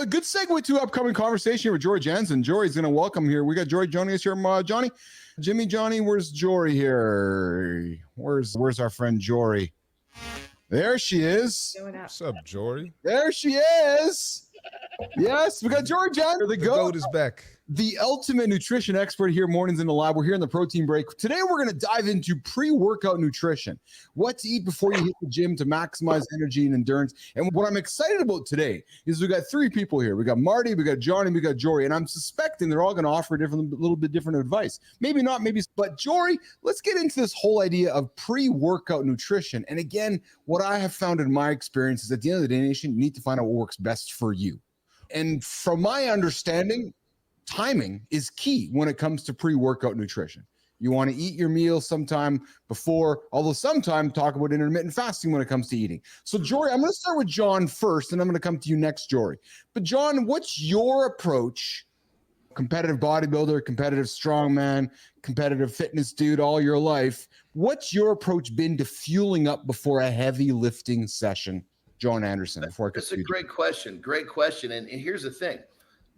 A good segue to upcoming conversation with Jory Johnson. Jory's going to welcome here. We got Jory joining us here. Johnny, Johnny, where's Jory here? Where's our friend Jory? There she is. What's up, Jory? There she is. Yes, we got Jory Johnson. The goat is back. The ultimate nutrition expert here, mornings in the lab. We're here in the protein break. Today, we're going to dive into pre-workout nutrition. What to eat before you hit the gym to maximize energy and endurance. And what I'm excited about today is we got three people here. We got Marty, we got Johnny, we got Jory. And I'm suspecting they're all going to offer a little bit different advice. Maybe not, maybe. But Jory, let's get into this whole idea of pre-workout nutrition. And again, what I have found in my experience is at the end of the day, nation, you need to find out what works best for you. And from my understanding, timing is key when it comes to pre-workout nutrition. You want to eat your meal sometime before, although sometime talk about intermittent fasting when it comes to eating. So Jory, I'm going to start with John first, and I'm going to come to you next, Jory. But John, what's your approach? Competitive bodybuilder, competitive strongman, competitive fitness dude all your life. What's your approach been to fueling up before a heavy lifting session? John Anderson. That's a great question. Great question. And here's the thing.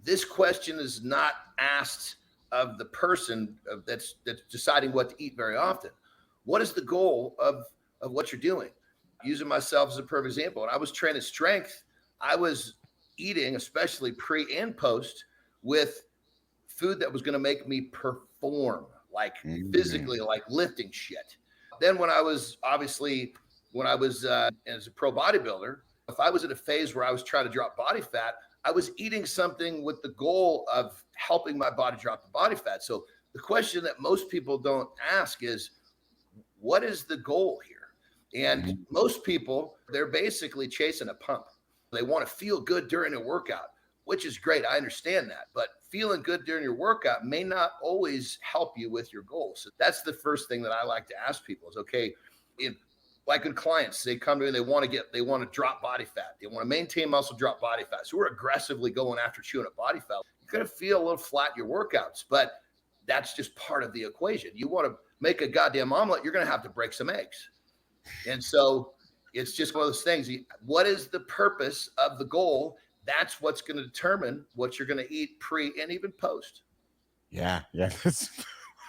This question is not asked of the person that's deciding what to eat very often. What is the goal of what you're doing? Using myself as a perfect example. When I was training strength, I was eating, especially pre and post, with food that was going to make me perform, like physically, like lifting shit. Then when I was as a pro bodybuilder, if I was in a phase where I was trying to drop body fat, I was eating something with the goal of helping my body drop the body fat. So the question that most people don't ask is, what is the goal here? And most people, they're basically chasing a pump. They want to feel good during a workout, which is great. I understand that. But feeling good during your workout may not always help you with your goals. So that's the first thing that I like to ask people is, okay, like with clients, they come to me, they want to drop body fat. They want to maintain muscle, drop body fat. So we're aggressively going after chewing up body fat. You're going to feel a little flat in your workouts, but that's just part of the equation. You want to make a goddamn omelet, you're going to have to break some eggs. And so it's just one of those things. What is the purpose of the goal? That's what's going to determine what you're going to eat pre and even post. Yeah.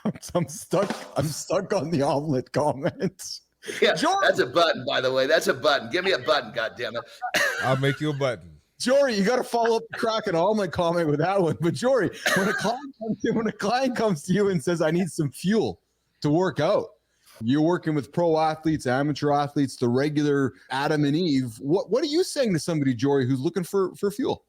I'm stuck on the omelet comments. Yeah, Jory, that's a button, by the way. That's a button. Give me a button, goddammit. I'll make you a button. Jory, you got to follow up the crack and omelet comment with that one. But Jory, when a client comes to you and says, I need some fuel to work out, you're working with pro athletes, amateur athletes, the regular Adam and Eve. What are you saying to somebody, Jory, who's looking for fuel?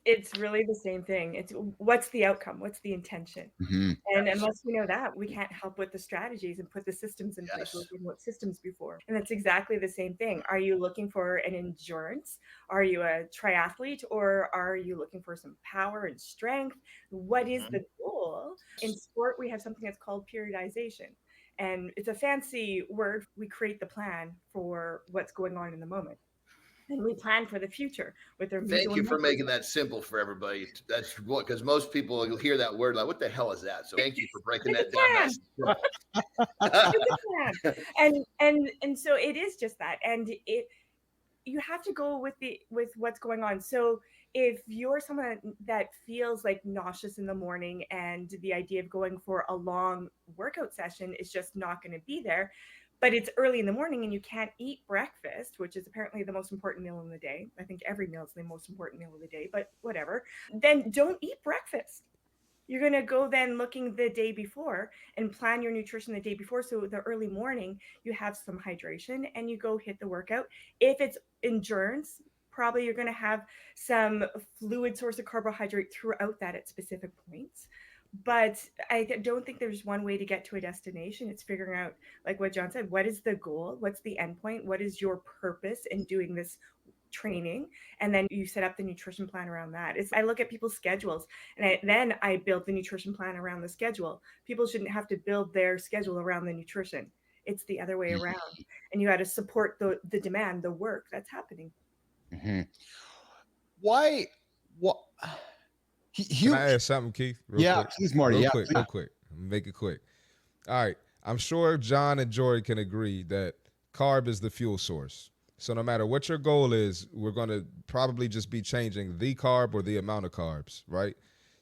It's really the same thing. It's what's the outcome? What's the intention? And unless we know that, we can't help with the strategies and put the systems in place. What systems before? And that's exactly the same thing. Are you looking for an endurance? Are you a triathlete, or are you looking for some power and strength? What is the goal? In sport, we have something that's called periodization. And it's a fancy word. We create the plan for what's going on in the moment. And we plan for the future with their. Thank you for making that simple for everybody. That's what, because most people will hear that word like, "What the hell is that?" So thank you for breaking that down. And so it is just that, and you have to go with what's going on. So if you're someone that feels like nauseous in the morning, and the idea of going for a long workout session is just not going to be there. But it's early in the morning and you can't eat breakfast, which is apparently the most important meal in the day. I think every meal is the most important meal of the day, but whatever. Then don't eat breakfast. You're going to go then looking the day before and plan your nutrition the day before. So the early morning, you have some hydration and you go hit the workout. If it's endurance, probably you're going to have some fluid source of carbohydrate throughout that at specific points. But I don't think there's one way to get to a destination. It's figuring out, like what John said, what is the goal? What's the end point? What is your purpose in doing this training? And then you set up the nutrition plan around that. I look at people's schedules, and then I build the nutrition plan around the schedule. People shouldn't have to build their schedule around the nutrition. It's the other way around. And you got to support the demand, the work that's happening. Why? What? Can I add something, Keith? Quick? Please, Marty. Real quick. Make it quick. All right. I'm sure John and Jory can agree that carb is the fuel source. So no matter what your goal is, we're going to probably just be changing the carb or the amount of carbs, right?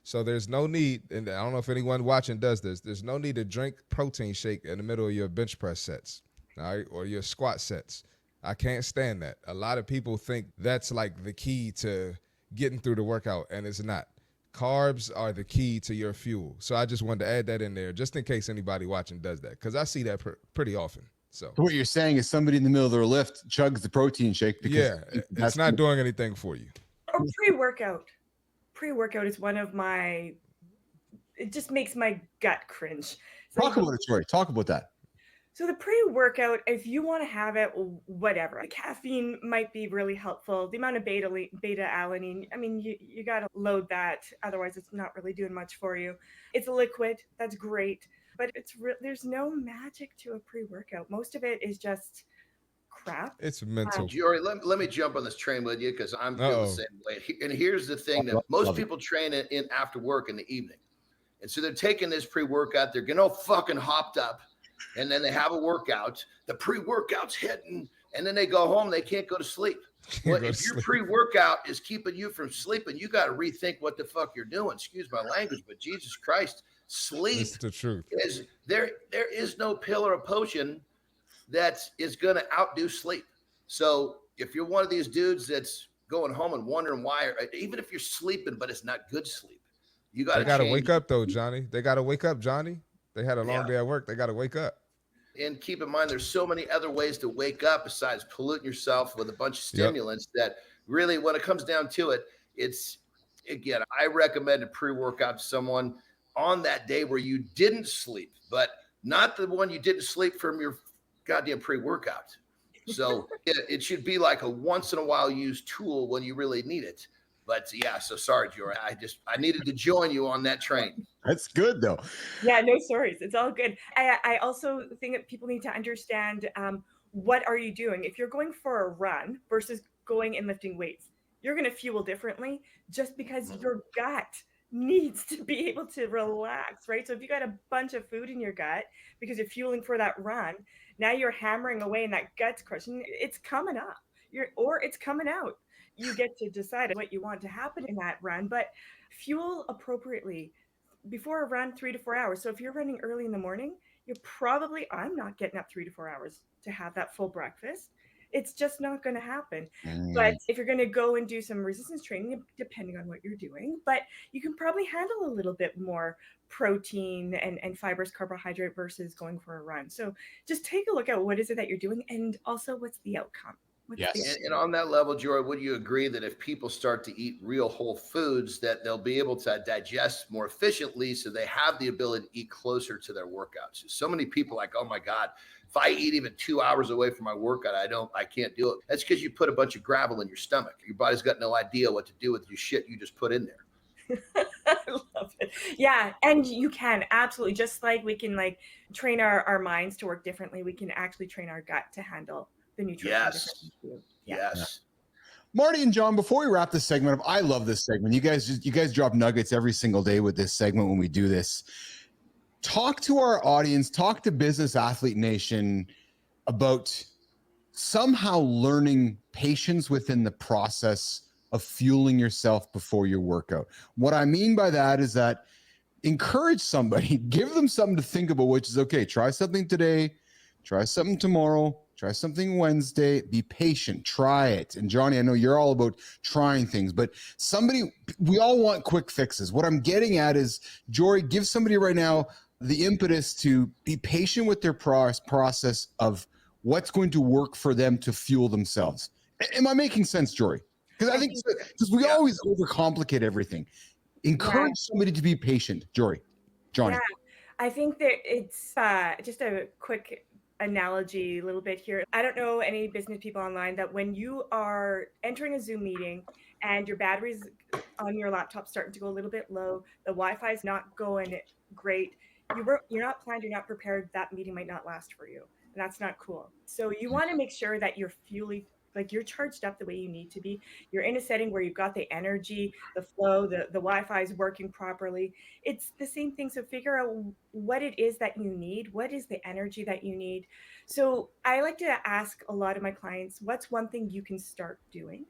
So there's no need, and I don't know if anyone watching does this, there's no need to drink protein shake in the middle of your bench press sets, all right, or your squat sets. I can't stand that. A lot of people think that's like the key to getting through the workout, and it's not. Carbs are the key to your fuel. So I just wanted to add that in there just in case anybody watching does that, because I see that pretty often. So what you're saying is somebody in the middle of their lift chugs the protein shake because yeah, it's not doing anything for you. Or pre-workout. Pre-workout is one of my, it just makes my gut cringe. So talk about it, Jory. Talk about that. So the pre-workout, if you want to have it, whatever. The caffeine might be really helpful. The amount of beta-alanine, I mean, you got to load that. Otherwise, it's not really doing much for you. It's a liquid. That's great. But there's no magic to a pre-workout. Most of it is just crap. It's mental. Jory, let me jump on this train with you because I'm feeling the same way. And here's the thing that most people train in after work in the evening. And so they're taking this pre-workout. They're getting all fucking hopped up. And then they have a workout. The pre-workout's hitting. And then they go home. They can't go to sleep. Well, if your pre-workout is keeping you from sleeping, you got to rethink what the fuck you're doing. Excuse my language, but Jesus Christ, sleep is the truth. There is no pill or a potion that is going to outdo sleep. So if you're one of these dudes that's going home and wondering why, even if you're sleeping, but it's not good sleep, you got to wake up though, Johnny. They got to wake up, Johnny. They had a long day at work. They got to wake up. And keep in mind, there's so many other ways to wake up besides polluting yourself with a bunch of stimulants that really, when it comes down to it, it's, again, I recommend a pre-workout to someone on that day where you didn't sleep, but not the one you didn't sleep from your goddamn pre-workout. So it should be like a once in a while used tool when you really need it. But yeah, so sorry, Jory. I needed to join you on that train. That's good though. Yeah, no stories. It's all good. I also think that people need to understand what are you doing? If you're going for a run versus going and lifting weights, you're going to fuel differently just because your gut needs to be able to relax, right? So if you got a bunch of food in your gut because you're fueling for that run, now you're hammering away and that gut's crushing, it's coming up. Or it's coming out. You get to decide what you want to happen in that run, but fuel appropriately before a run 3 to 4 hours. So if you're running early in the morning, I'm not getting up 3 to 4 hours to have that full breakfast. It's just not going to happen. But if you're going to go and do some resistance training, depending on what you're doing, but you can probably handle a little bit more protein and fibrous carbohydrate versus going for a run. So just take a look at what is it that you're doing and also what's the outcome. And on that level, Jory, would you agree that if people start to eat real whole foods, that they'll be able to digest more efficiently so they have the ability to eat closer to their workouts? So many people like, oh my God, if I eat even 2 hours away from my workout, I can't do it. That's because you put a bunch of gravel in your stomach. Your body's got no idea what to do with your shit you just put in there. I love it. Yeah. And you can absolutely, just like we can like train our minds to work differently, we can actually train our gut to handle the nutrition. Yes. Marty and John, before we wrap this segment up, I love this segment. You guys drop nuggets every single day with this segment when we do this. Talk to our audience, talk to Business Athlete Nation about somehow learning patience within the process of fueling yourself before your workout. What I mean by that is that encourage somebody, give them something to think about, which is, okay, try something today, try something tomorrow, try something Wednesday, be patient, try it. And Johnny, I know you're all about trying things, but we all want quick fixes. What I'm getting at is, Jory, give somebody right now the impetus to be patient with their process of what's going to work for them to fuel themselves. Am I making sense, Jory? Because I think we always overcomplicate everything. Encourage somebody to be patient, Jory. Johnny. Yeah, I think that it's just a quick analogy a little bit here. I don't know any business people online that when you are entering a Zoom meeting and your batteries on your laptop starting to go a little bit low, the Wi-Fi is not going great, you're not planned, you're not prepared, that meeting might not last for you. And that's not cool. So you want to make sure that you're Like you're charged up the way you need to be. You're in a setting where you've got the energy, the flow, the Wi-Fi is working properly. It's the same thing. So figure out what it is that you need. What is the energy that you need? So I like to ask a lot of my clients, what's one thing you can start doing?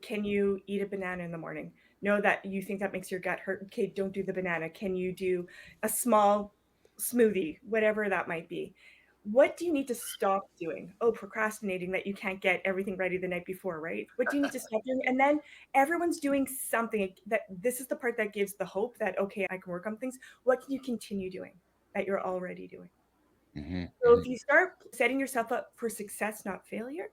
Can you eat a banana in the morning? Know that you think that makes your gut hurt. Okay, don't do the banana. Can you do a small smoothie, whatever that might be? What do you need to stop doing? Oh, procrastinating that you can't get everything ready the night before, right? What do you need to stop doing? And then everyone's doing something that this is the part that gives the hope that, okay, I can work on things. What can you continue doing that you're already doing? So if you start setting yourself up for success, not failure,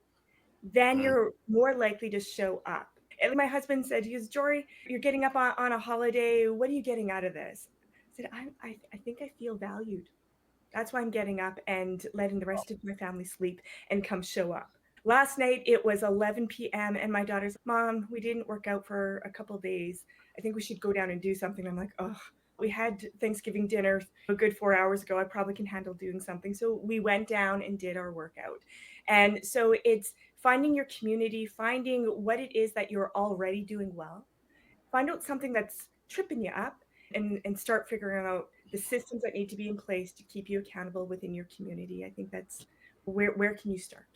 then you're more likely to show up. And my husband said, he goes, Jory, you're getting up on a holiday. What are you getting out of this? I said, I think I feel valued. That's why I'm getting up and letting the rest of my family sleep and come show up. Last night, it was 11 p.m. and my daughter's, Mom, we didn't work out for a couple of days. I think we should go down and do something. I'm like, oh, we had Thanksgiving dinner a good 4 hours ago. I probably can handle doing something. So we went down and did our workout. And so it's finding your community, finding what it is that you're already doing well. Find out something that's tripping you up and start figuring out the systems that need to be in place to keep you accountable within your community. I think that's where can you start?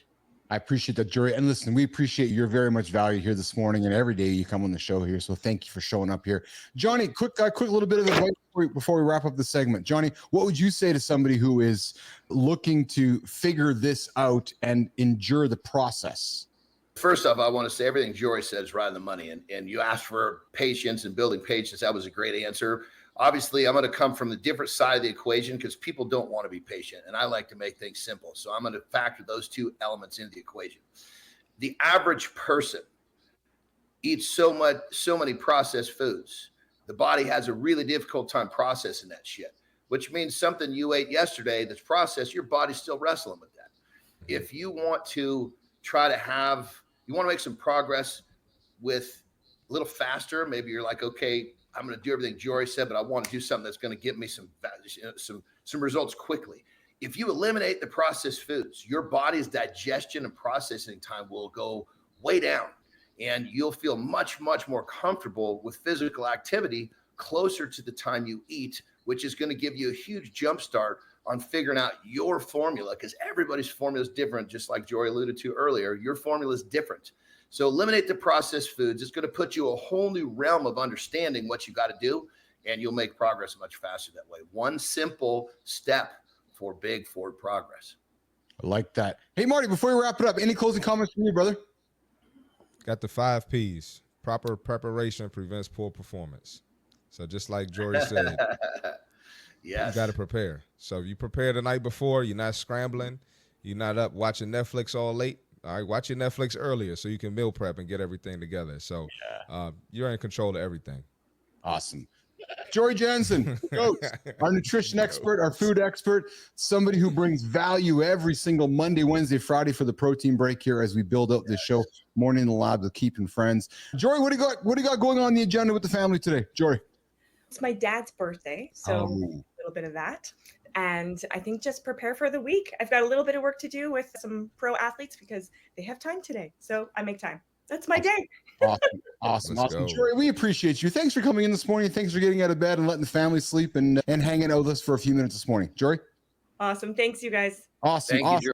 I appreciate that, Jory. And listen, we appreciate your very much value here this morning and every day you come on the show here. So thank you for showing up here. Johnny, quick little bit of advice before we wrap up the segment. Johnny, what would you say to somebody who is looking to figure this out and endure the process? First off, I want to say everything Jory said is right on the money. And you asked for patience and building patience. That was a great answer. Obviously, I'm going to come from the different side of the equation because people don't want to be patient. And I like to make things simple. So I'm going to factor those two elements into the equation. The average person eats so many processed foods. The body has a really difficult time processing that shit, which means something you ate yesterday that's processed, your body's still wrestling with that. If you want to try to you want to make some progress with a little faster, maybe you're like, okay, I'm going to do everything Jory said, but I want to do something that's going to get me some results quickly. If you eliminate the processed foods, your body's digestion and processing time will go way down, and you'll feel much, much more comfortable with physical activity closer to the time you eat, which is going to give you a huge jump start on figuring out your formula, because everybody's formula is different. Just like Jory alluded to earlier, your formula is different. So eliminate the processed foods. It's going to put you a whole new realm of understanding what you got to do, and you'll make progress much faster that way. One simple step for big forward progress. I like that. Hey, Marty, before we wrap it up, any closing comments from you, brother? Got the 5 Ps. Proper preparation prevents poor performance. So just like Jory said, yes, you got to prepare. So you prepare the night before. You're not scrambling. You're not up watching Netflix all late. All right, watch your Netflix earlier so you can meal prep and get everything together. So you're in control of everything. Awesome. Jory Johnson, coach, our nutrition expert, our food expert, somebody who brings value every single Monday, Wednesday, Friday for the protein break here as we build up this show, Morning in the Lab with Keeping Friends. Jory, what do you got going on the agenda with the family today? Jory. It's my dad's birthday, so a little bit of that. And I think just prepare for the week. I've got a little bit of work to do with some pro athletes because they have time today. So I make time. That's my day. Awesome. Let's go. Jory, we appreciate you. Thanks for coming in this morning. Thanks for getting out of bed and letting the family sleep and hanging out with us for a few minutes this morning. Jory? Awesome. Thanks, you guys. Awesome. Thank you, Jory.